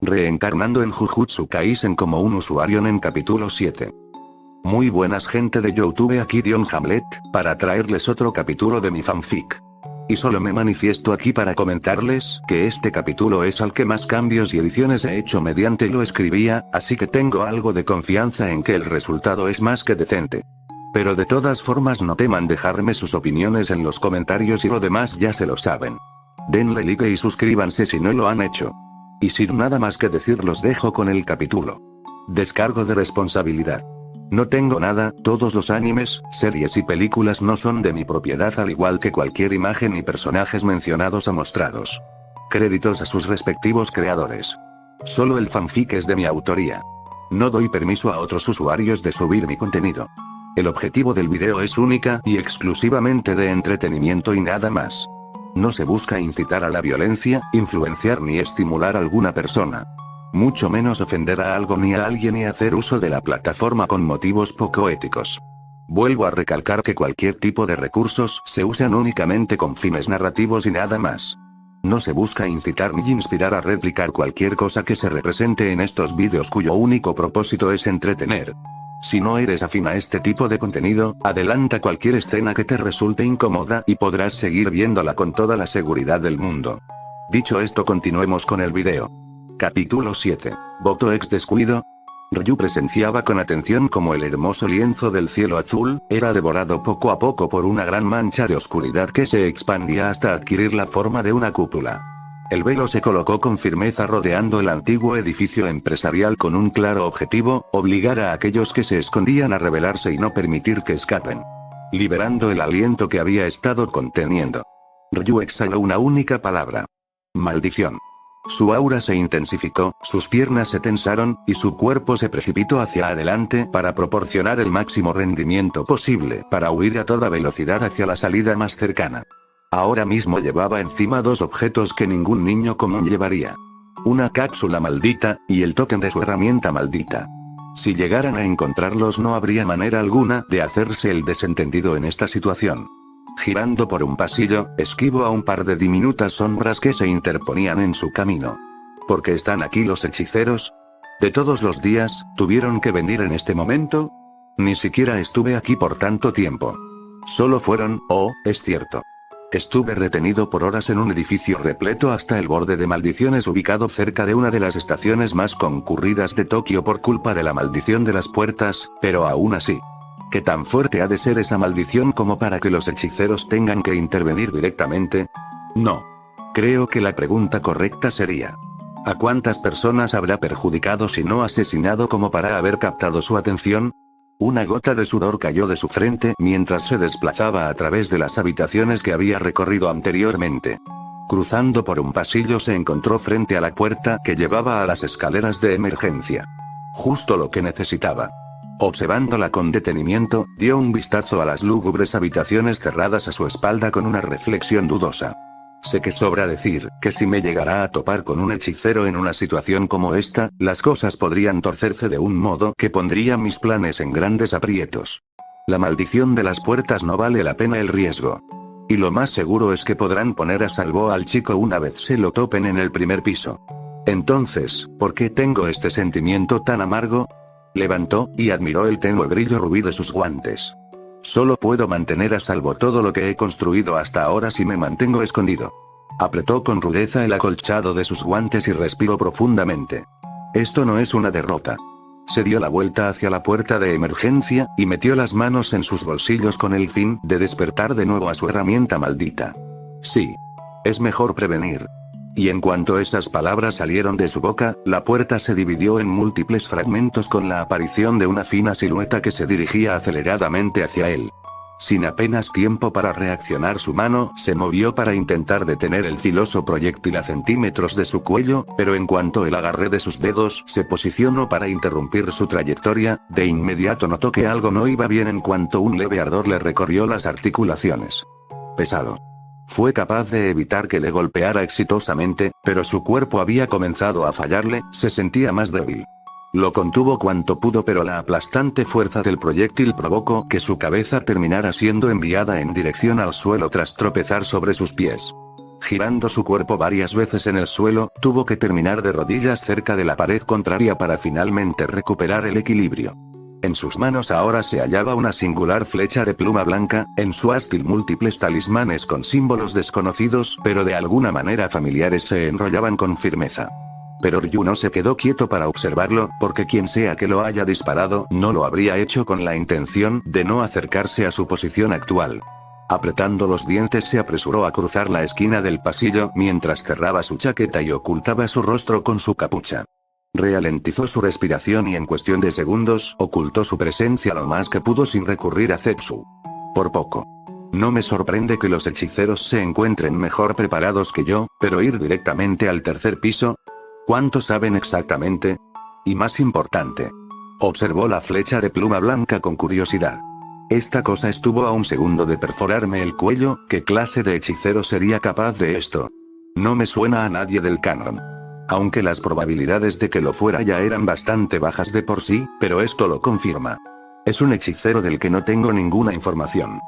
reencarnando en Jujutsu Kaisen como un usuario en capítulo 7. Muy buenas gente de YouTube, aquí Dion Hamlet, para traerles otro capítulo de mi fanfic. Y solo me manifiesto aquí para comentarles que este capítulo es al que más cambios y ediciones he hecho mediante lo escribía, así que tengo algo de confianza en que el resultado es más que decente. Pero de todas formas no teman dejarme sus opiniones en los comentarios y lo demás ya se lo saben. Denle like y suscríbanse si no lo han hecho. Y sin nada más que decir los dejo con el capítulo. Descargo de responsabilidad. No tengo nada, todos los animes, series y películas no son de mi propiedad al igual que cualquier imagen y personajes mencionados o mostrados. Créditos a sus respectivos creadores. Solo el fanfic es de mi autoría. No doy permiso a otros usuarios de subir mi contenido. El objetivo del video es única y exclusivamente de entretenimiento y nada más. No se busca incitar a la violencia, influenciar ni estimular a alguna persona. Mucho menos ofender a algo ni a alguien ni hacer uso de la plataforma con motivos poco éticos. Vuelvo a recalcar que cualquier tipo de recursos se usan únicamente con fines narrativos y nada más. No se busca incitar ni inspirar a replicar cualquier cosa que se represente en estos vídeos cuyo único propósito es entretener. Si no eres afín a este tipo de contenido, adelanta cualquier escena que te resulte incómoda y podrás seguir viéndola con toda la seguridad del mundo. Dicho esto, continuemos con el video. Capítulo 7. Boto ex descuido. Ryu presenciaba con atención cómo el hermoso lienzo del cielo azul era devorado poco a poco por una gran mancha de oscuridad que se expandía hasta adquirir la forma de una cúpula. El velo se colocó con firmeza rodeando el antiguo edificio empresarial con un claro objetivo: obligar a aquellos que se escondían a revelarse y no permitir que escapen. Liberando el aliento que había estado conteniendo, Ryu exhaló una única palabra: maldición. Su aura se intensificó, sus piernas se tensaron, y su cuerpo se precipitó hacia adelante para proporcionar el máximo rendimiento posible para huir a toda velocidad hacia la salida más cercana. Ahora mismo llevaba encima dos objetos que ningún niño común llevaría. Una cápsula maldita, y el tótem de su herramienta maldita. Si llegaran a encontrarlos no habría manera alguna de hacerse el desentendido en esta situación. Girando por un pasillo, esquivo a un par de diminutas sombras que se interponían en su camino. ¿Por qué están aquí los hechiceros? De todos los días, ¿tuvieron que venir en este momento? Ni siquiera estuve aquí por tanto tiempo. Solo fueron, es cierto. Estuve retenido por horas en un edificio repleto hasta el borde de maldiciones ubicado cerca de una de las estaciones más concurridas de Tokio por culpa de la maldición de las puertas, pero aún así. ¿Qué tan fuerte ha de ser esa maldición como para que los hechiceros tengan que intervenir directamente? No. Creo que la pregunta correcta sería: ¿a cuántas personas habrá perjudicado si no asesinado como para haber captado su atención? Una gota de sudor cayó de su frente mientras se desplazaba a través de las habitaciones que había recorrido anteriormente. Cruzando por un pasillo se encontró frente a la puerta que llevaba a las escaleras de emergencia. Justo lo que necesitaba. Observándola con detenimiento, dio un vistazo a las lúgubres habitaciones cerradas a su espalda con una reflexión dudosa. Sé que sobra decir que si me llegara a topar con un hechicero en una situación como esta, las cosas podrían torcerse de un modo que pondría mis planes en grandes aprietos. La maldición de las puertas no vale la pena el riesgo. Y lo más seguro es que podrán poner a salvo al chico una vez se lo topen en el primer piso. Entonces, ¿por qué tengo este sentimiento tan amargo? Levantó, y admiró el tenue brillo rubí de sus guantes. Solo puedo mantener a salvo todo lo que he construido hasta ahora si me mantengo escondido. Apretó con rudeza el acolchado de sus guantes y respiró profundamente. Esto no es una derrota. Se dio la vuelta hacia la puerta de emergencia, y metió las manos en sus bolsillos con el fin de despertar de nuevo a su herramienta maldita. Sí. Es mejor prevenir. Y en cuanto esas palabras salieron de su boca, la puerta se dividió en múltiples fragmentos con la aparición de una fina silueta que se dirigía aceleradamente hacia él. Sin apenas tiempo para reaccionar, su mano se movió para intentar detener el filoso proyectil a centímetros de su cuello, pero en cuanto el agarre de sus dedos se posicionó para interrumpir su trayectoria, de inmediato notó que algo no iba bien en cuanto un leve ardor le recorrió las articulaciones. Pesado. Fue capaz de evitar que le golpeara exitosamente, pero su cuerpo había comenzado a fallarle, se sentía más débil. Lo contuvo cuanto pudo, pero la aplastante fuerza del proyectil provocó que su cabeza terminara siendo enviada en dirección al suelo tras tropezar sobre sus pies. Girando su cuerpo varias veces en el suelo, tuvo que terminar de rodillas cerca de la pared contraria para finalmente recuperar el equilibrio. En sus manos ahora se hallaba una singular flecha de pluma blanca, en su ástil múltiples talismanes con símbolos desconocidos pero de alguna manera familiares se enrollaban con firmeza. Pero Ryu no se quedó quieto para observarlo, porque quien sea que lo haya disparado no lo habría hecho con la intención de no acercarse a su posición actual. Apretando los dientes se apresuró a cruzar la esquina del pasillo mientras cerraba su chaqueta y ocultaba su rostro con su capucha. Ralentizó su respiración y en cuestión de segundos ocultó su presencia lo más que pudo sin recurrir a Zetsu. Por poco. No me sorprende que los hechiceros se encuentren mejor preparados que yo, pero ir directamente al tercer piso. ¿Cuánto saben exactamente? Y más importante. Observó la flecha de pluma blanca con curiosidad. Esta cosa estuvo a un segundo de perforarme el cuello. ¿Qué clase de hechicero sería capaz de esto? No me suena a nadie del canon. Aunque las probabilidades de que lo fuera ya eran bastante bajas de por sí, pero esto lo confirma. Es un hechicero del que no tengo ninguna información.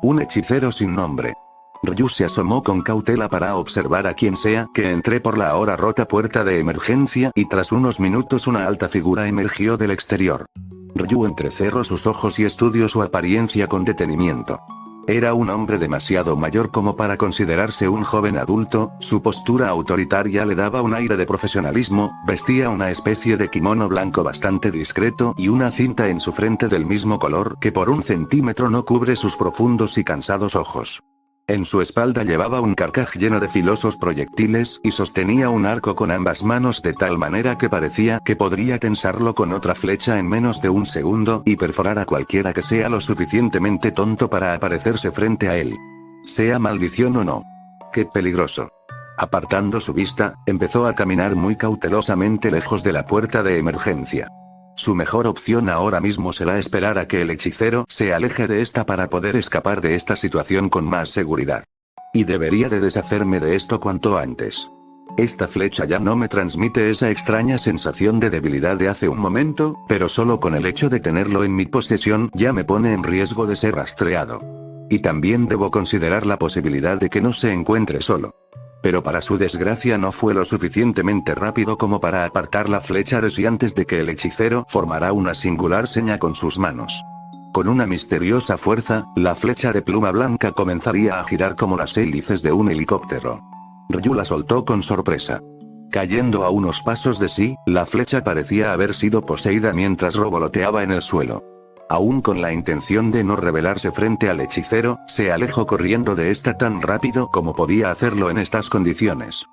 Un hechicero sin nombre. Ryu se asomó con cautela para observar a quien sea que entré por la ahora rota puerta de emergencia y tras unos minutos una alta figura emergió del exterior. Ryu entrecerró sus ojos y estudió su apariencia con detenimiento. Era un hombre demasiado mayor como para considerarse un joven adulto, su postura autoritaria le daba un aire de profesionalismo, vestía una especie de kimono blanco bastante discreto y una cinta en su frente del mismo color que por 1 centímetro no cubre sus profundos y cansados ojos. En su espalda llevaba un carcaj lleno de filosos proyectiles y sostenía un arco con ambas manos de tal manera que parecía que podría tensarlo con otra flecha en menos de 1 segundo y perforar a cualquiera que sea lo suficientemente tonto para aparecerse frente a él. Sea maldición o no. ¡Qué peligroso! Apartando su vista, empezó a caminar muy cautelosamente lejos de la puerta de emergencia. Su mejor opción ahora mismo será esperar a que el hechicero se aleje de esta para poder escapar de esta situación con más seguridad. Y debería de deshacerme de esto cuanto antes. Esta flecha ya no me transmite esa extraña sensación de debilidad de hace un momento, pero solo con el hecho de tenerlo en mi posesión ya me pone en riesgo de ser rastreado. Y también debo considerar la posibilidad de que no se encuentre solo. Pero para su desgracia no fue lo suficientemente rápido como para apartar la flecha de sí antes de que el hechicero formara una singular seña con sus manos. Con una misteriosa fuerza, la flecha de pluma blanca comenzaría a girar como las hélices de un helicóptero. Ryu la soltó con sorpresa. Cayendo a unos pasos de sí, la flecha parecía haber sido poseída mientras revoloteaba en el suelo. Aún con la intención de no rebelarse frente al hechicero, se alejó corriendo de esta tan rápido como podía hacerlo en estas condiciones.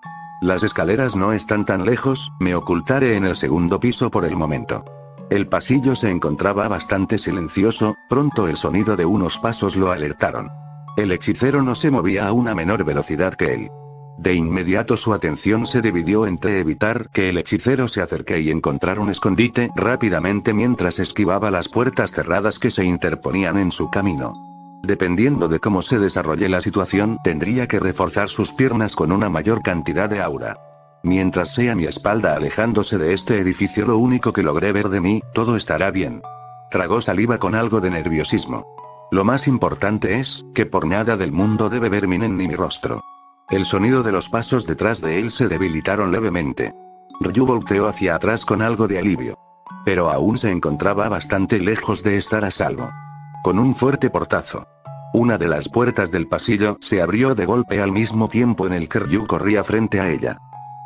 Las escaleras no están tan lejos, me ocultaré en el segundo piso por el momento. El pasillo se encontraba bastante silencioso, pronto el sonido de unos pasos lo alertaron. El hechicero no se movía a una menor velocidad que él. De inmediato su atención se dividió entre evitar que el hechicero se acerque y encontrar un escondite rápidamente mientras esquivaba las puertas cerradas que se interponían en su camino. Dependiendo de cómo se desarrolle la situación, tendría que reforzar sus piernas con una mayor cantidad de aura. Mientras sea mi espalda alejándose de este edificio lo único que logré ver de mí, todo estará bien. Tragó saliva con algo de nerviosismo. Lo más importante es, que por nada del mundo debe ver Minen ni mi rostro. El sonido de los pasos detrás de él se debilitaron levemente. Ryu volteó hacia atrás con algo de alivio. Pero aún se encontraba bastante lejos de estar a salvo. Con un fuerte portazo. Una de las puertas del pasillo se abrió de golpe al mismo tiempo en el que Ryu corría frente a ella.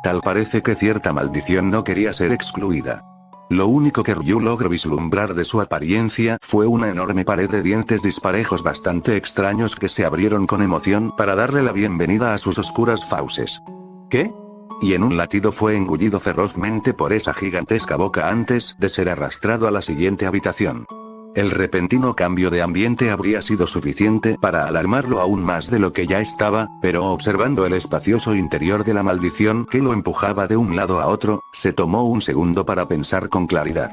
Tal parece que cierta maldición no quería ser excluida. Lo único que Ryu logró vislumbrar de su apariencia fue una enorme pared de dientes disparejos bastante extraños que se abrieron con emoción para darle la bienvenida a sus oscuras fauces. ¿Qué? Y en un latido fue engullido ferozmente por esa gigantesca boca antes de ser arrastrado a la siguiente habitación. El repentino cambio de ambiente habría sido suficiente para alarmarlo aún más de lo que ya estaba, pero observando el espacioso interior de la maldición que lo empujaba de un lado a otro, se tomó un segundo para pensar con claridad.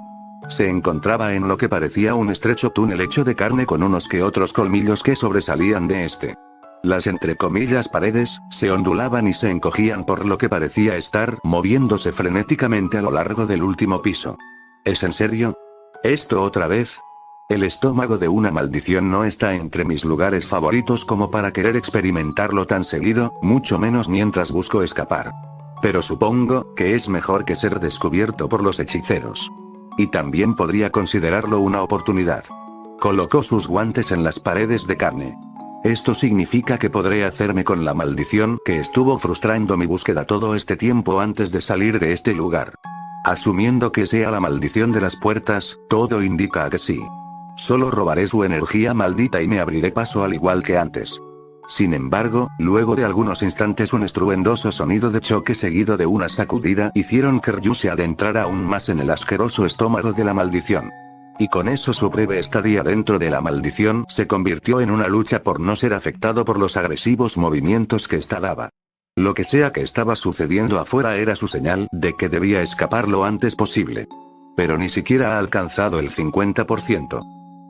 Se encontraba en lo que parecía un estrecho túnel hecho de carne con unos que otros colmillos que sobresalían de este. Las entre comillas paredes, se ondulaban y se encogían por lo que parecía estar moviéndose frenéticamente a lo largo del último piso. ¿Es en serio? ¿Esto otra vez? El estómago de una maldición no está entre mis lugares favoritos como para querer experimentarlo tan seguido, mucho menos mientras busco escapar. Pero supongo que es mejor que ser descubierto por los hechiceros. Y también podría considerarlo una oportunidad. Colocó sus guantes en las paredes de carne. Esto significa que podré hacerme con la maldición que estuvo frustrando mi búsqueda todo este tiempo antes de salir de este lugar. Asumiendo que sea la maldición de las puertas, todo indica que sí. Solo robaré su energía maldita y me abriré paso al igual que antes. Sin embargo, luego de algunos instantes un estruendoso sonido de choque seguido de una sacudida hicieron que Ryu se adentrara aún más en el asqueroso estómago de la maldición. Y con eso su breve estadía dentro de la maldición se convirtió en una lucha por no ser afectado por los agresivos movimientos que ésta daba. Lo que sea que estaba sucediendo afuera era su señal de que debía escapar lo antes posible. Pero ni siquiera ha alcanzado el 50%.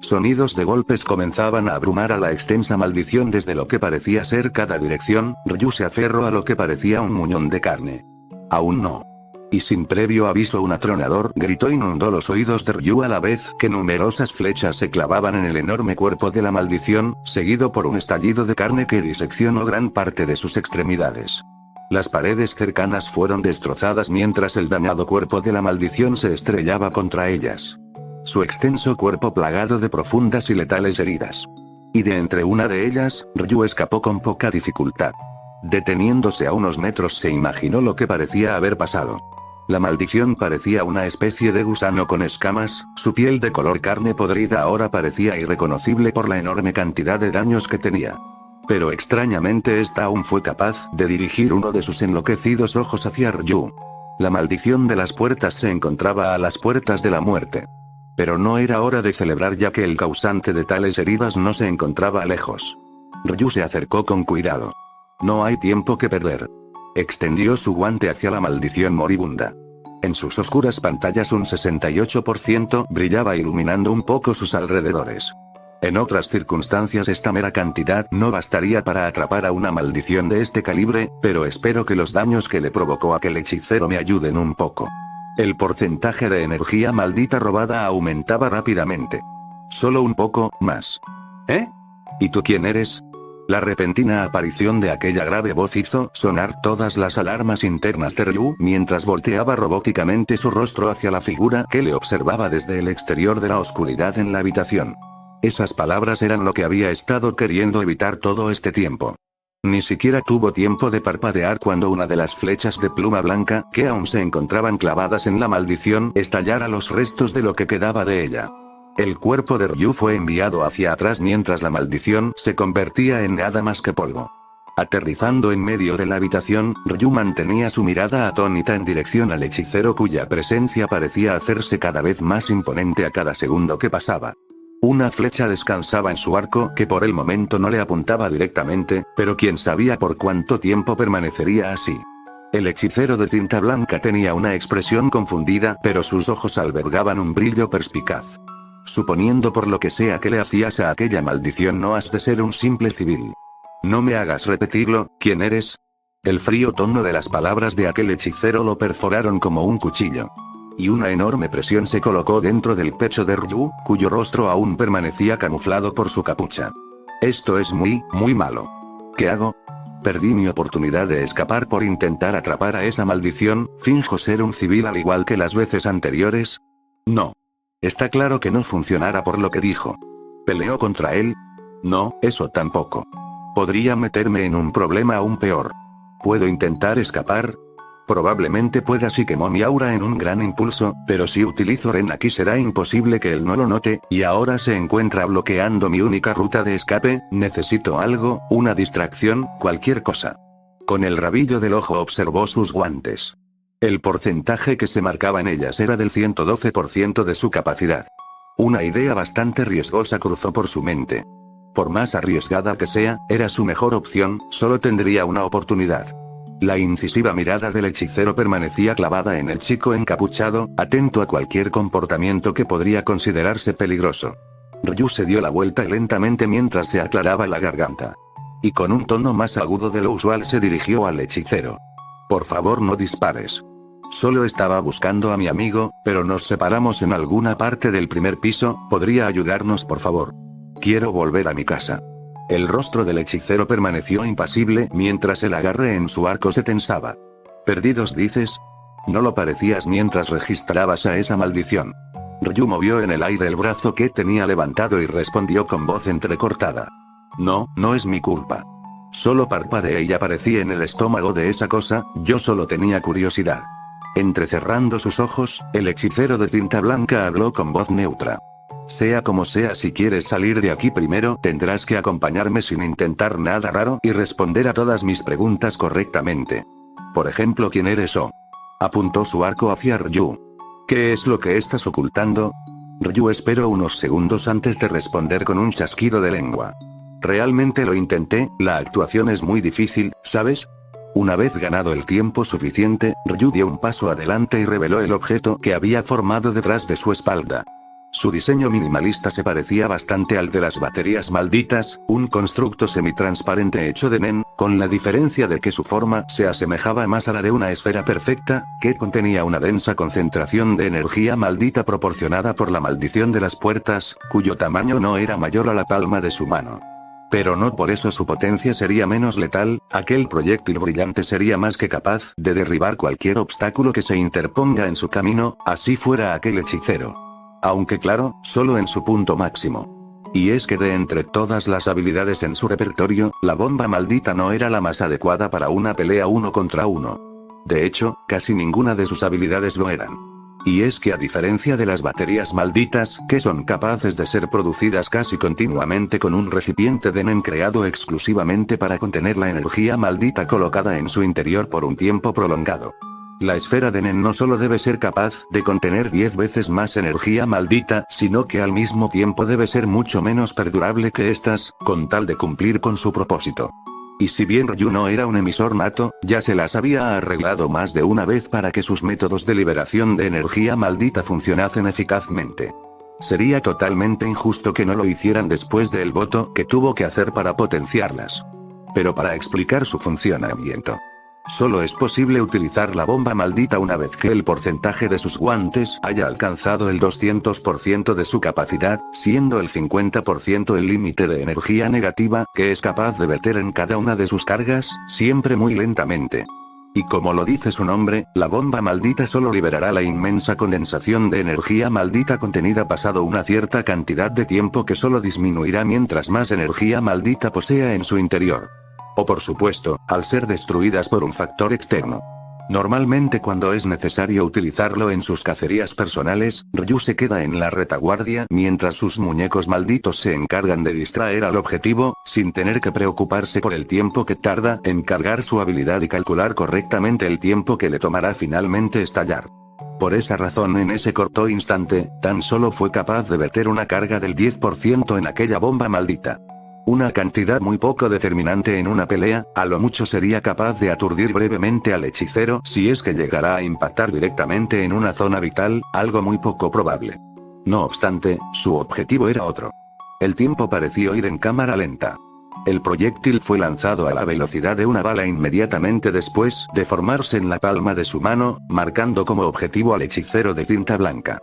Sonidos de golpes comenzaban a abrumar a la extensa maldición desde lo que parecía ser cada dirección. Ryu se aferró a lo que parecía un muñón de carne. Aún no. Y sin previo aviso un atronador grito inundó los oídos de Ryu a la vez que numerosas flechas se clavaban en el enorme cuerpo de la maldición, seguido por un estallido de carne que diseccionó gran parte de sus extremidades. Las paredes cercanas fueron destrozadas mientras el dañado cuerpo de la maldición se estrellaba contra ellas. Su extenso cuerpo plagado de profundas y letales heridas. Y de entre una de ellas, Ryu escapó con poca dificultad. Deteniéndose a unos metros se imaginó lo que parecía haber pasado. La maldición parecía una especie de gusano con escamas, su piel de color carne podrida ahora parecía irreconocible por la enorme cantidad de daños que tenía. Pero extrañamente esta aún fue capaz de dirigir uno de sus enloquecidos ojos hacia Ryu. La maldición de las puertas se encontraba a las puertas de la muerte. Pero no era hora de celebrar ya que el causante de tales heridas no se encontraba lejos. Ryu se acercó con cuidado. No hay tiempo que perder. Extendió su guante hacia la maldición moribunda. En sus oscuras pantallas un 68% brillaba iluminando un poco sus alrededores. En otras circunstancias esta mera cantidad no bastaría para atrapar a una maldición de este calibre, pero espero que los daños que le provocó aquel hechicero me ayuden un poco. El porcentaje de energía maldita robada aumentaba rápidamente. Solo un poco más. ¿Eh? ¿Y tú quién eres? La repentina aparición de aquella grave voz hizo sonar todas las alarmas internas de Ryu mientras volteaba robóticamente su rostro hacia la figura que le observaba desde el exterior de la oscuridad en la habitación. Esas palabras eran lo que había estado queriendo evitar todo este tiempo. Ni siquiera tuvo tiempo de parpadear cuando una de las flechas de pluma blanca, que aún se encontraban clavadas en la maldición, estallara los restos de lo que quedaba de ella. El cuerpo de Ryu fue enviado hacia atrás mientras la maldición se convertía en nada más que polvo. Aterrizando en medio de la habitación, Ryu mantenía su mirada atónita en dirección al hechicero cuya presencia parecía hacerse cada vez más imponente a cada segundo que pasaba. Una flecha descansaba en su arco que por el momento no le apuntaba directamente, pero quién sabía por cuánto tiempo permanecería así. El hechicero de cinta blanca tenía una expresión confundida, pero sus ojos albergaban un brillo perspicaz. Suponiendo por lo que sea que le hacías a aquella maldición no has de ser un simple civil. No me hagas repetirlo, ¿quién eres? El frío tono de las palabras de aquel hechicero lo perforaron como un cuchillo. Y una enorme presión se colocó dentro del pecho de Ryu, cuyo rostro aún permanecía camuflado por su capucha. Esto es muy malo. ¿Qué hago? Perdí mi oportunidad de escapar por intentar atrapar a esa maldición, ¿finjo ser un civil al igual que las veces anteriores? No. Está claro que no funcionará por lo que dijo. ¿Peleó contra él? No, eso tampoco. Podría meterme en un problema aún peor. ¿Puedo intentar escapar? Probablemente pueda si quemó mi aura en un gran impulso, pero si utilizo Ren aquí será imposible que él no lo note, y ahora se encuentra bloqueando mi única ruta de escape. Necesito algo, una distracción, cualquier cosa. Con el rabillo del ojo observó sus guantes. El porcentaje que se marcaba en ellas era del 112% de su capacidad. Una idea bastante riesgosa cruzó por su mente. Por más arriesgada que sea, era su mejor opción, solo tendría una oportunidad. La incisiva mirada del hechicero permanecía clavada en el chico encapuchado, atento a cualquier comportamiento que podría considerarse peligroso. Ryu se dio la vuelta lentamente mientras se aclaraba la garganta. Y con un tono más agudo de lo usual se dirigió al hechicero. Por favor no dispares. Solo estaba buscando a mi amigo, pero nos separamos en alguna parte del primer piso. ¿Podría ayudarnos, por favor? Quiero volver a mi casa. El rostro del hechicero permaneció impasible mientras el agarre en su arco se tensaba. ¿Perdidos dices? No lo parecías mientras registrabas a esa maldición. Ryu movió en el aire el brazo que tenía levantado y respondió con voz entrecortada. No, no es mi culpa. Solo parpadeé y aparecí en el estómago de esa cosa. Yo solo tenía curiosidad. Entrecerrando sus ojos, el hechicero de cinta blanca habló con voz neutra. Sea como sea, si quieres salir de aquí primero, tendrás que acompañarme sin intentar nada raro y responder a todas mis preguntas correctamente. Por ejemplo, ¿quién eres o? Apuntó su arco hacia Ryu. ¿Qué es lo que estás ocultando? Ryu esperó unos segundos antes de responder con un chasquido de lengua. Realmente lo intenté, la actuación es muy difícil, ¿sabes? Una vez ganado el tiempo suficiente, Ryu dio un paso adelante y reveló el objeto que había formado detrás de su espalda. Su diseño minimalista se parecía bastante al de las baterías malditas, un constructo semitransparente hecho de nen, con la diferencia de que su forma se asemejaba más a la de una esfera perfecta, que contenía una densa concentración de energía maldita proporcionada por la maldición de las puertas, cuyo tamaño no era mayor a la palma de su mano. Pero no por eso su potencia sería menos letal. Aquel proyectil brillante sería más que capaz de derribar cualquier obstáculo que se interponga en su camino, así fuera aquel hechicero. Aunque claro, solo en su punto máximo. Y es que de entre todas las habilidades en su repertorio, la bomba maldita no era la más adecuada para una pelea 1 contra 1. De hecho, casi ninguna de sus habilidades lo eran. Y es que a diferencia de las baterías malditas, que son capaces de ser producidas casi continuamente con un recipiente de nen creado exclusivamente para contener la energía maldita colocada en su interior por un tiempo prolongado. La esfera de nen no solo debe ser capaz de contener 10 veces más energía maldita, sino que al mismo tiempo debe ser mucho menos perdurable que estas, con tal de cumplir con su propósito. Y si bien Ryu no era un emisor nato, ya se las había arreglado más de una vez para que sus métodos de liberación de energía maldita funcionasen eficazmente. Sería totalmente injusto que no lo hicieran después del voto que tuvo que hacer para potenciarlas. Pero para explicar su funcionamiento, solo es posible utilizar la bomba maldita una vez que el porcentaje de sus guantes haya alcanzado el 200% de su capacidad, siendo el 50% el límite de energía negativa que es capaz de verter en cada una de sus cargas, siempre muy lentamente. Y como lo dice su nombre, la bomba maldita solo liberará la inmensa condensación de energía maldita contenida pasado una cierta cantidad de tiempo que solo disminuirá mientras más energía maldita posea en su interior. O por supuesto, al ser destruidas por un factor externo. Normalmente cuando es necesario utilizarlo en sus cacerías personales, Ryu se queda en la retaguardia mientras sus muñecos malditos se encargan de distraer al objetivo, sin tener que preocuparse por el tiempo que tarda en cargar su habilidad y calcular correctamente el tiempo que le tomará finalmente estallar. Por esa razón en ese corto instante, tan solo fue capaz de verter una carga del 10% en aquella bomba maldita. Una cantidad muy poco determinante en una pelea, a lo mucho sería capaz de aturdir brevemente al hechicero si es que llegará a impactar directamente en una zona vital, algo muy poco probable. No obstante, su objetivo era otro. El tiempo pareció ir en cámara lenta. El proyectil fue lanzado a la velocidad de una bala inmediatamente después de formarse en la palma de su mano, marcando como objetivo al hechicero de cinta blanca.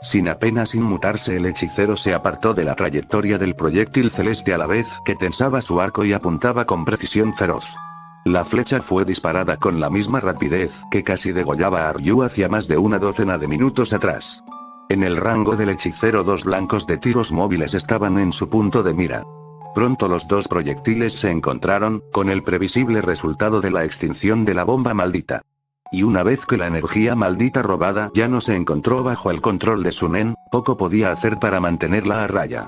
Sin apenas inmutarse, el hechicero se apartó de la trayectoria del proyectil celeste a la vez que tensaba su arco y apuntaba con precisión feroz. La flecha fue disparada con la misma rapidez que casi degollaba a Ryu hacía más de una docena de minutos atrás. En el rango del hechicero, 2 blancos de tiros móviles estaban en su punto de mira. Pronto los 2 proyectiles se encontraron, con el previsible resultado de la extinción de la bomba maldita. Y una vez que la energía maldita robada ya no se encontró bajo el control de su nen, poco podía hacer para mantenerla a raya.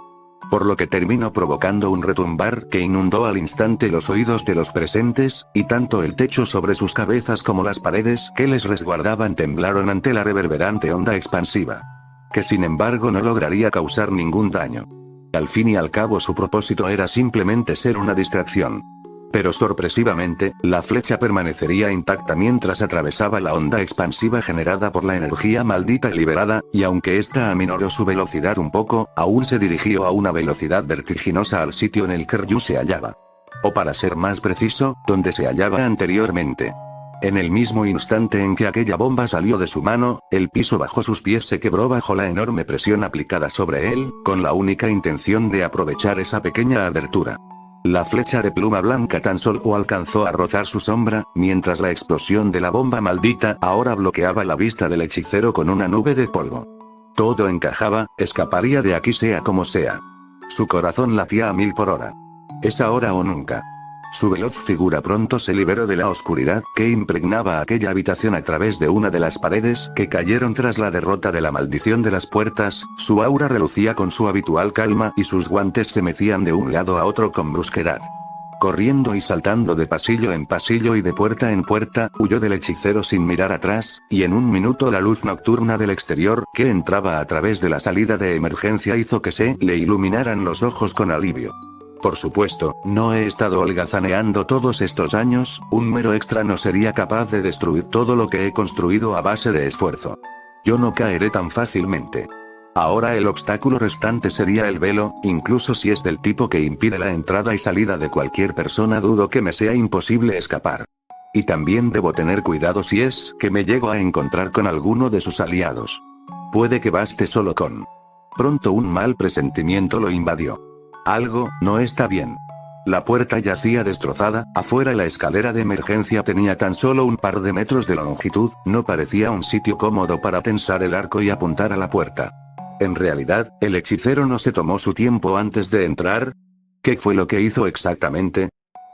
Por lo que terminó provocando un retumbar que inundó al instante los oídos de los presentes, y tanto el techo sobre sus cabezas como las paredes que les resguardaban temblaron ante la reverberante onda expansiva. Que sin embargo no lograría causar ningún daño. Al fin y al cabo su propósito era simplemente ser una distracción. Pero sorpresivamente, la flecha permanecería intacta mientras atravesaba la onda expansiva generada por la energía maldita liberada, y aunque ésta aminoró su velocidad un poco, aún se dirigió a una velocidad vertiginosa al sitio en el que Ryu se hallaba. O para ser más preciso, donde se hallaba anteriormente. En el mismo instante en que aquella bomba salió de su mano, el piso bajo sus pies se quebró bajo la enorme presión aplicada sobre él, con la única intención de aprovechar esa pequeña abertura. La flecha de pluma blanca tan solo alcanzó a rozar su sombra, mientras la explosión de la bomba maldita ahora bloqueaba la vista del hechicero con una nube de polvo. Todo encajaba, escaparía de aquí sea como sea. Su corazón latía a 1000 por hora. Es ahora o nunca. Su veloz figura pronto se liberó de la oscuridad que impregnaba aquella habitación a través de una de las paredes que cayeron tras la derrota de la maldición de las puertas. Su aura relucía con su habitual calma y sus guantes se mecían de un lado a otro con brusquedad. Corriendo y saltando de pasillo en pasillo y de puerta en puerta, huyó del hechicero sin mirar atrás, y en un minuto la luz nocturna del exterior, que entraba a través de la salida de emergencia, hizo que se le iluminaran los ojos con alivio. Por supuesto, no he estado holgazaneando todos estos años, un mero extra no sería capaz de destruir todo lo que he construido a base de esfuerzo. Yo no caeré tan fácilmente. Ahora el obstáculo restante sería el velo, incluso si es del tipo que impide la entrada y salida de cualquier persona, dudo que me sea imposible escapar. Y también debo tener cuidado si es que me llego a encontrar con alguno de sus aliados. Puede que baste solo con. Pronto un mal presentimiento lo invadió. Algo no está bien. La puerta yacía destrozada, afuera la escalera de emergencia tenía tan solo un par de metros de longitud, no parecía un sitio cómodo para tensar el arco y apuntar a la puerta. En realidad, el hechicero no se tomó su tiempo antes de entrar. ¿Qué fue lo que hizo exactamente?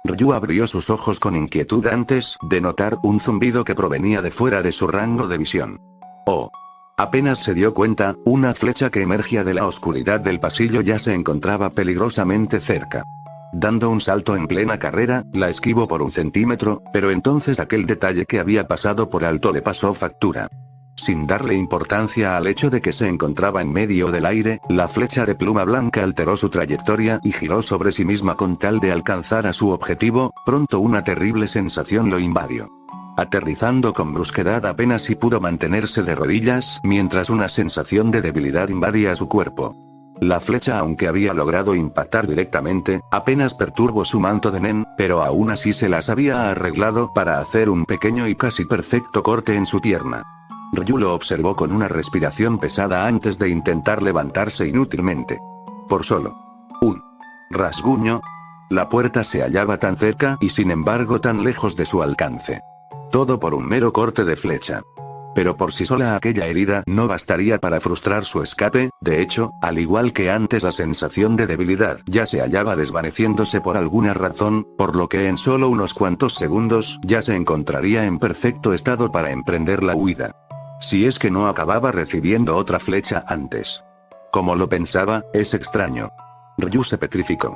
Ryu abrió sus ojos con inquietud antes de notar un zumbido que provenía de fuera de su rango de visión. Oh. Apenas se dio cuenta, una flecha que emergía de la oscuridad del pasillo ya se encontraba peligrosamente cerca. Dando un salto en plena carrera, la esquivó por 1 centímetro, pero entonces aquel detalle que había pasado por alto le pasó factura. Sin darle importancia al hecho de que se encontraba en medio del aire, la flecha de pluma blanca alteró su trayectoria y giró sobre sí misma con tal de alcanzar a su objetivo. Pronto una terrible sensación lo invadió. Aterrizando con brusquedad apenas si pudo mantenerse de rodillas, mientras una sensación de debilidad invadía su cuerpo. La flecha, aunque había logrado impactar directamente, apenas perturbó su manto de nen, pero aún así se las había arreglado para hacer un pequeño y casi perfecto corte en su pierna. Ryu lo observó con una respiración pesada antes de intentar levantarse inútilmente. Por solo un rasguño, la puerta se hallaba tan cerca y sin embargo tan lejos de su alcance. Todo por un mero corte de flecha. Pero por sí sola aquella herida no bastaría para frustrar su escape. De hecho, al igual que antes, la sensación de debilidad ya se hallaba desvaneciéndose por alguna razón, por lo que en solo unos cuantos segundos ya se encontraría en perfecto estado para emprender la huida. Si es que no acababa recibiendo otra flecha antes. Como lo pensaba, es extraño. Ryu se petrificó.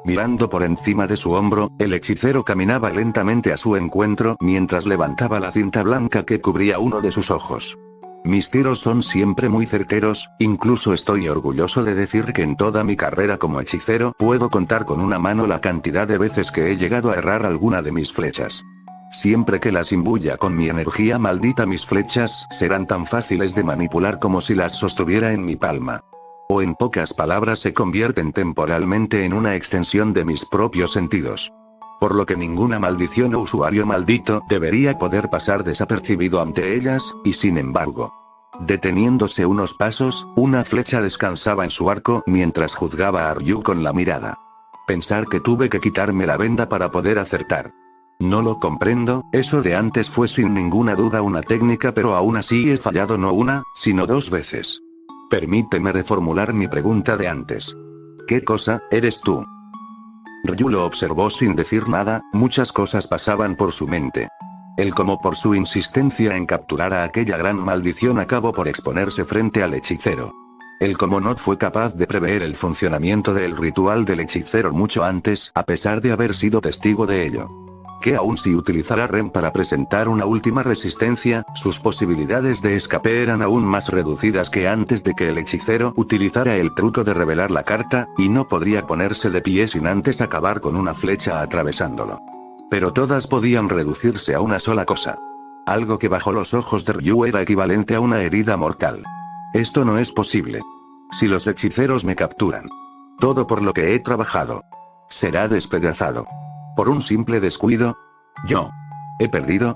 Mirando por encima de su hombro, el hechicero caminaba lentamente a su encuentro mientras levantaba la cinta blanca que cubría uno de sus ojos. Mis tiros son siempre muy certeros, incluso estoy orgulloso de decir que en toda mi carrera como hechicero puedo contar con una mano la cantidad de veces que he llegado a errar alguna de mis flechas. Siempre que las imbuya con mi energía maldita, mis flechas serán tan fáciles de manipular como si las sostuviera en mi palma. O en pocas palabras, se convierten temporalmente en una extensión de mis propios sentidos. Por lo que ninguna maldición o usuario maldito debería poder pasar desapercibido ante ellas, y sin embargo. Deteniéndose unos pasos, una flecha descansaba en su arco mientras juzgaba a Ryu con la mirada. Pensar que tuve que quitarme la venda para poder acertar. No lo comprendo, eso de antes fue sin ninguna duda una técnica, pero aún así he fallado no una, sino 2 veces. Permíteme reformular mi pregunta de antes. ¿Qué cosa eres tú? Ryu lo observó sin decir nada. Muchas cosas pasaban por su mente. Él, como por su insistencia en capturar a aquella gran maldición, acabó por exponerse frente al hechicero. Él, como no fue capaz de prever el funcionamiento del ritual del hechicero mucho antes, a pesar de haber sido testigo de ello. Que aun si utilizara Ren para presentar una última resistencia, sus posibilidades de escape eran aún más reducidas que antes de que el hechicero utilizara el truco de revelar la carta, y no podría ponerse de pie sin antes acabar con una flecha atravesándolo. Pero todas podían reducirse a una sola cosa. Algo que bajo los ojos de Ryu era equivalente a una herida mortal. Esto no es posible. Si los hechiceros me capturan, todo por lo que he trabajado será despedazado. Por un simple descuido. ¿Yo he perdido?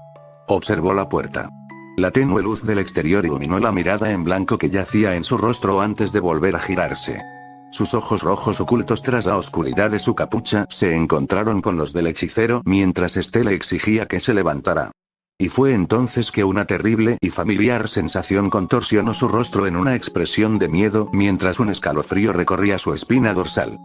Observó la puerta. La tenue luz del exterior iluminó la mirada en blanco que yacía en su rostro antes de volver a girarse. Sus ojos rojos ocultos tras la oscuridad de su capucha se encontraron con los del hechicero mientras éste le exigía que se levantara. Y fue entonces que una terrible y familiar sensación contorsionó su rostro en una expresión de miedo mientras un escalofrío recorría su espina dorsal.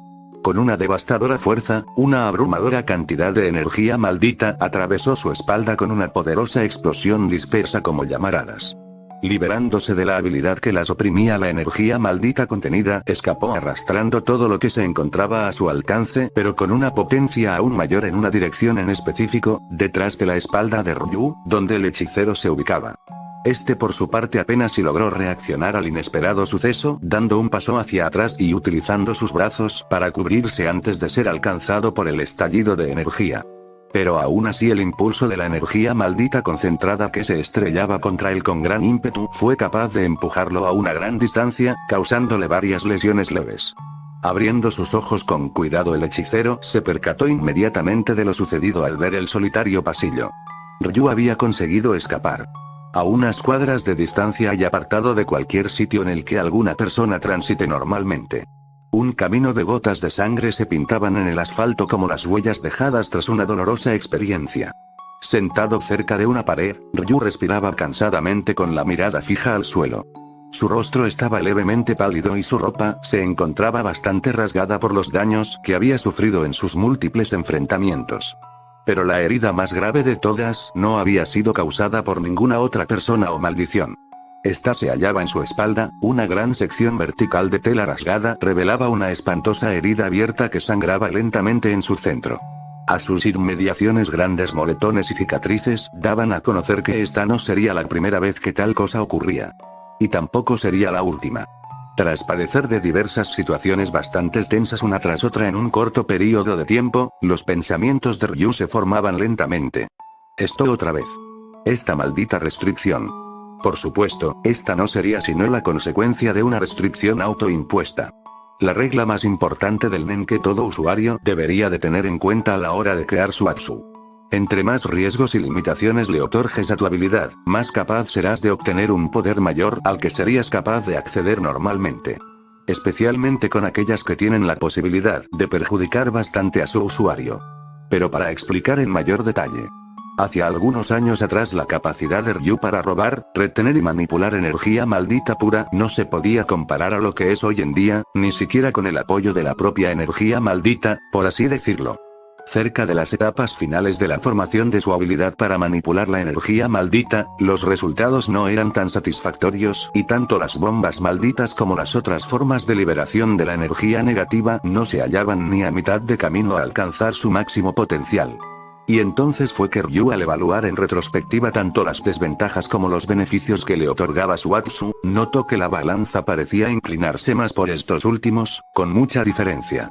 Con una devastadora fuerza, una abrumadora cantidad de energía maldita atravesó su espalda con una poderosa explosión dispersa como llamaradas. Liberándose de la habilidad que las oprimía, la energía maldita contenida escapó arrastrando todo lo que se encontraba a su alcance, pero con una potencia aún mayor en una dirección en específico, detrás de la espalda de Ryu, donde el hechicero se ubicaba. Este por su parte apenas si logró reaccionar al inesperado suceso, dando un paso hacia atrás y utilizando sus brazos para cubrirse antes de ser alcanzado por el estallido de energía. Pero aún así el impulso de la energía maldita concentrada que se estrellaba contra él con gran ímpetu fue capaz de empujarlo a una gran distancia, causándole varias lesiones leves. Abriendo sus ojos con cuidado, el hechicero se percató inmediatamente de lo sucedido al ver el solitario pasillo. Ryu había conseguido escapar. A unas cuadras de distancia y apartado de cualquier sitio en el que alguna persona transite normalmente. Un camino de gotas de sangre se pintaban en el asfalto como las huellas dejadas tras una dolorosa experiencia. Sentado cerca de una pared, Ryu respiraba cansadamente con la mirada fija al suelo. Su rostro estaba levemente pálido y su ropa se encontraba bastante rasgada por los daños que había sufrido en sus múltiples enfrentamientos. Pero la herida más grave de todas no había sido causada por ninguna otra persona o maldición. Esta se hallaba en su espalda, una gran sección vertical de tela rasgada revelaba una espantosa herida abierta que sangraba lentamente en su centro. A sus inmediaciones grandes moretones y cicatrices daban a conocer que esta no sería la primera vez que tal cosa ocurría. Y tampoco sería la última. Tras padecer de diversas situaciones bastante tensas una tras otra en un corto periodo de tiempo, los pensamientos de Ryu se formaban lentamente. Esto otra vez. Esta maldita restricción. Por supuesto, esta no sería sino la consecuencia de una restricción autoimpuesta. La regla más importante del nen que todo usuario debería de tener en cuenta a la hora de crear su Atsu. Entre más riesgos y limitaciones le otorgues a tu habilidad, más capaz serás de obtener un poder mayor al que serías capaz de acceder normalmente. Especialmente con aquellas que tienen la posibilidad de perjudicar bastante a su usuario. Pero para explicar en mayor detalle. Hacia algunos años atrás la capacidad de Ryu para robar, retener y manipular energía maldita pura no se podía comparar a lo que es hoy en día, ni siquiera con el apoyo de la propia energía maldita, por así decirlo. Cerca de las etapas finales de la formación de su habilidad para manipular la energía maldita, los resultados no eran tan satisfactorios, y tanto las bombas malditas como las otras formas de liberación de la energía negativa no se hallaban ni a mitad de camino a alcanzar su máximo potencial. Y entonces fue que Ryu, al evaluar en retrospectiva tanto las desventajas como los beneficios que le otorgaba su Atsu, notó que la balanza parecía inclinarse más por estos últimos, con mucha diferencia.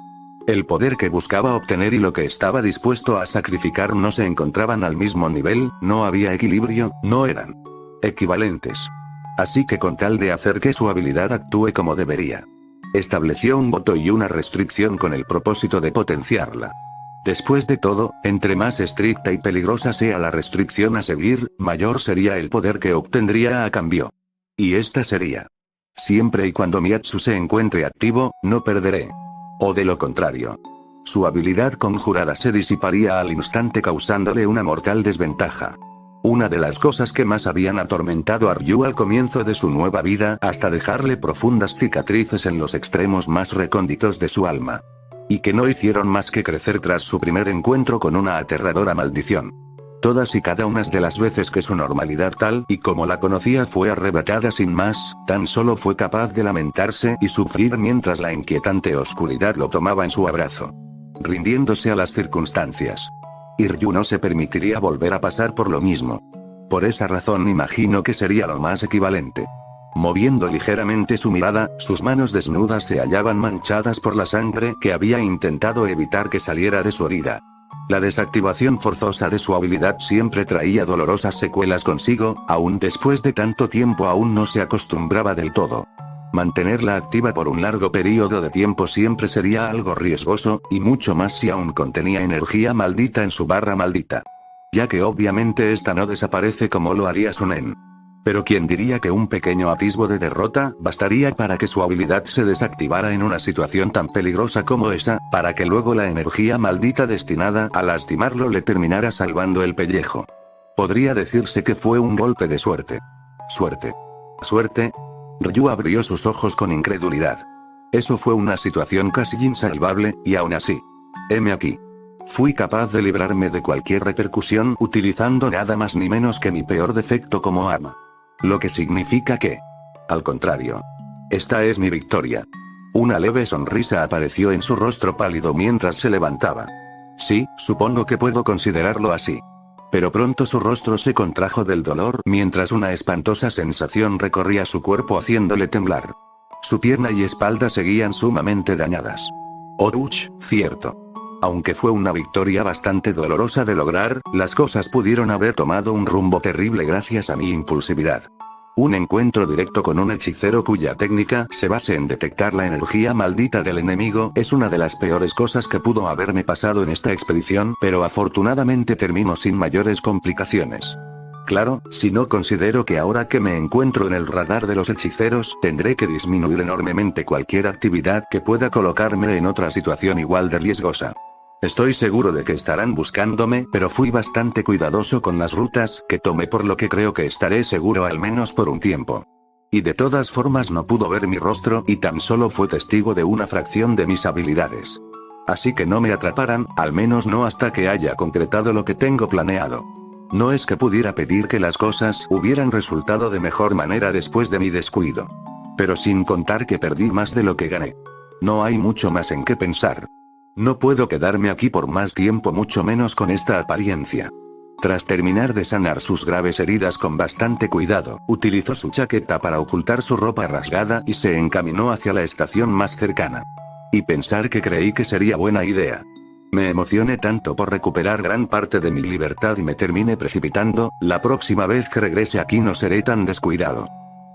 El poder que buscaba obtener y lo que estaba dispuesto a sacrificar no se encontraban al mismo nivel, no había equilibrio, no eran equivalentes. Así que con tal de hacer que su habilidad actúe como debería, estableció un voto y una restricción con el propósito de potenciarla. Después de todo, entre más estricta y peligrosa sea la restricción a seguir, mayor sería el poder que obtendría a cambio. Y esta sería: siempre y cuando mi Atsu se encuentre activo, no perderé. O de lo contrario, su habilidad conjurada se disiparía al instante causándole una mortal desventaja. Una de las cosas que más habían atormentado a Ryu al comienzo de su nueva vida, hasta dejarle profundas cicatrices en los extremos más recónditos de su alma. Y que no hicieron más que crecer tras su primer encuentro con una aterradora maldición. Todas y cada una de las veces que su normalidad tal y como la conocía fue arrebatada sin más, tan solo fue capaz de lamentarse y sufrir mientras la inquietante oscuridad lo tomaba en su abrazo. Rindiéndose a las circunstancias. Y Ryu no se permitiría volver a pasar por lo mismo. Por esa razón imagino que sería lo más equivalente. Moviendo ligeramente su mirada, sus manos desnudas se hallaban manchadas por la sangre que había intentado evitar que saliera de su herida. La desactivación forzosa de su habilidad siempre traía dolorosas secuelas consigo, aún después de tanto tiempo aún no se acostumbraba del todo. Mantenerla activa por un largo periodo de tiempo siempre sería algo riesgoso, y mucho más si aún contenía energía maldita en su barra maldita. Ya que obviamente esta no desaparece como lo haría Sunen. Pero ¿quién diría que un pequeño atisbo de derrota bastaría para que su habilidad se desactivara en una situación tan peligrosa como esa, para que luego la energía maldita destinada a lastimarlo le terminara salvando el pellejo? Podría decirse que fue un golpe de suerte. ¿Suerte? ¿Suerte? Ryu abrió sus ojos con incredulidad. Eso fue una situación casi insalvable, y aún así. Heme aquí. Fui capaz de librarme de cualquier repercusión utilizando nada más ni menos que mi peor defecto como arma. Lo que significa que... Al contrario. Esta es mi victoria. Una leve sonrisa apareció en su rostro pálido mientras se levantaba. Sí, supongo que puedo considerarlo así. Pero pronto su rostro se contrajo del dolor mientras una espantosa sensación recorría su cuerpo haciéndole temblar. Su pierna y espalda seguían sumamente dañadas. Ouch, cierto. Aunque fue una victoria bastante dolorosa de lograr, las cosas pudieron haber tomado un rumbo terrible gracias a mi impulsividad. Un encuentro directo con un hechicero cuya técnica se base en detectar la energía maldita del enemigo es una de las peores cosas que pudo haberme pasado en esta expedición, pero afortunadamente terminó sin mayores complicaciones. Claro, si no considero que ahora que me encuentro en el radar de los hechiceros, tendré que disminuir enormemente cualquier actividad que pueda colocarme en otra situación igual de riesgosa. Estoy seguro de que estarán buscándome, pero fui bastante cuidadoso con las rutas que tomé, por lo que creo que estaré seguro al menos por un tiempo. Y de todas formas no pudo ver mi rostro y tan solo fue testigo de una fracción de mis habilidades. Así que no me atraparán, al menos no hasta que haya concretado lo que tengo planeado. No es que pudiera pedir que las cosas hubieran resultado de mejor manera después de mi descuido. Pero sin contar que perdí más de lo que gané. No hay mucho más en qué pensar. No puedo quedarme aquí por más tiempo, mucho menos con esta apariencia. Tras terminar de sanar sus graves heridas con bastante cuidado, utilizó su chaqueta para ocultar su ropa rasgada y se encaminó hacia la estación más cercana. Y pensar que creí que sería buena idea. Me emocioné tanto por recuperar gran parte de mi libertad y me terminé precipitando. La próxima vez que regrese aquí no seré tan descuidado.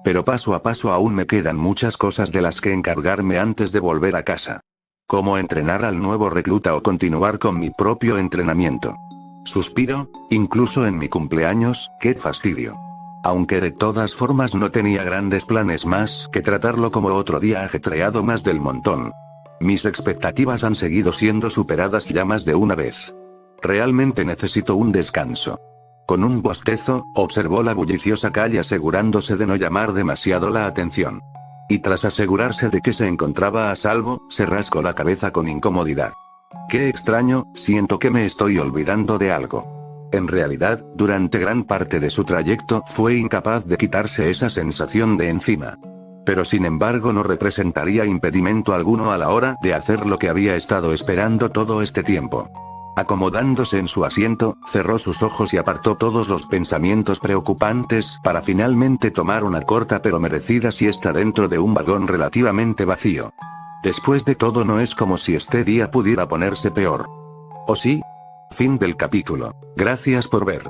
Pero paso a paso aún me quedan muchas cosas de las que encargarme antes de volver a casa. Como entrenar al nuevo recluta o continuar con mi propio entrenamiento. Suspiro, incluso en mi cumpleaños, qué fastidio. Aunque de todas formas no tenía grandes planes más que tratarlo como otro día ajetreado más del montón. Mis expectativas han seguido siendo superadas ya más de una vez. Realmente necesito un descanso. Con un bostezo, observó la bulliciosa calle asegurándose de no llamar demasiado la atención. Y tras asegurarse de que se encontraba a salvo, se rascó la cabeza con incomodidad. Qué extraño, siento que me estoy olvidando de algo. En realidad, durante gran parte de su trayecto fue incapaz de quitarse esa sensación de encima. Pero sin embargo no representaría impedimento alguno a la hora de hacer lo que había estado esperando todo este tiempo. Acomodándose en su asiento, cerró sus ojos y apartó todos los pensamientos preocupantes para finalmente tomar una corta pero merecida siesta dentro de un vagón relativamente vacío. Después de todo, no es como si este día pudiera ponerse peor. ¿O sí? Fin del capítulo. Gracias por ver.